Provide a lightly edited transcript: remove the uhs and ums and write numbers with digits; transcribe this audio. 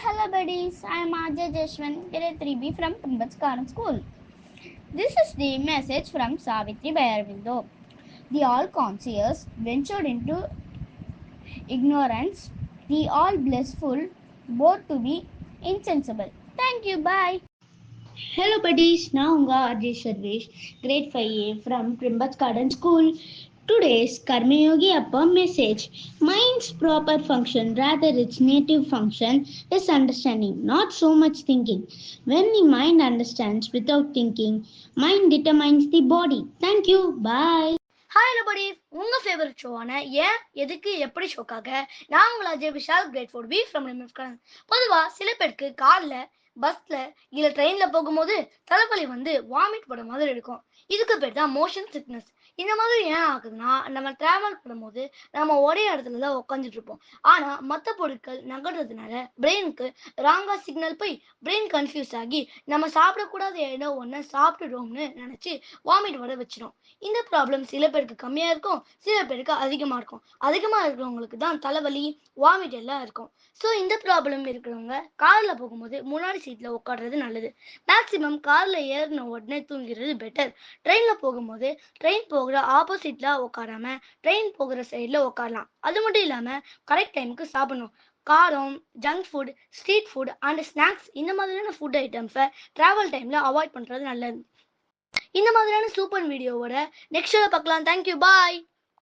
Hello buddies. I am Ajay Jeshwan, grade 3B from Primbats Karan School. This is the message from Savitri by Arvindo. The all conscious ventured into ignorance, the all blissful both to be insensible. Thank you. Bye. Hello buddies, நான் உங்க RJ Sarvesh grade 5A from Primbats Garden School. Today's Karmayogi Appa message. Mind's proper function, rather its native function, is understanding, not so much thinking. When the mind understands without thinking, mind determines the body. Thank you. Bye. Hi everybody, உங்க favourite ஷோவான ஏன் எதுக்கு எப்படி ஷோக்காக நான் உங்கள் Ajay Vishal great 4B from நிமிஷம். பொதுவாக சில பேருக்கு காரில் பஸ்ல இல்லை ட்ரெயினில் போகும்போது தலைவலி வந்து வாமிட் பட மாதிரி இருக்கும். இதுக்கு பேர் தான் மோஷன் சிக்னஸ். இந்த மாதிரி ஏன் ஆகுதுன்னா, நம்ம டிராவல் பண்ணும்போது நம்ம ஒரே இடத்துல தான் உட்காந்துட்டு இருப்போம். ஆனா மற்ற பொருட்கள் நகர்றதுனால பிரெயினுக்கு ராங்கா சிக்னல் போய் பிரெயின் கன்ஃபியூஸ் ஆகி நம்ம சாப்பிடக்கூடாத ஏதோ ஒன்று சாப்பிட்டுடுவோம்னு நினைச்சு வாமிட் வர வச்சிடும். இந்த ப்ராப்ளம் சில பேருக்கு கம்மியா இருக்கும், சில பேருக்கு அதிகமா இருக்கும். அதிகமா இருக்கிறவங்களுக்கு தான் தலைவலி வாமிட் எல்லாம் இருக்கும். ஸோ இந்த ப்ராப்ளம் இருக்கிறவங்க கார்ல போகும்போது முன்னாடி சீட்ல உட்காடுறது நல்லது. மேக்சிமம் கார்ல ஏறின உடனே தூங்கிறது பெட்டர். ட்ரெயின்ல போகும்போது ட்ரெயின் போகிற ஆப்போசிட்ல உட்காராம ட்ரெயின் போகிற சைட்ல உட்காரலாம். அது மட்டும் இல்லாம கரெக்ட் டைமுக்கு சாப்பிடணும். காரம், junk food, street food and snacks இந்த மாதிரியான ஃபுட் ஐட்டம்ஸை டிராவல் டைம்ல அவாய்ட் பண்றது நல்லது. இந்த மாதிரியான சூப்பர் வீடியோவோட நெக்ஸ்ட் பார்க்கலாம். தேங்க்யூ. பாய்.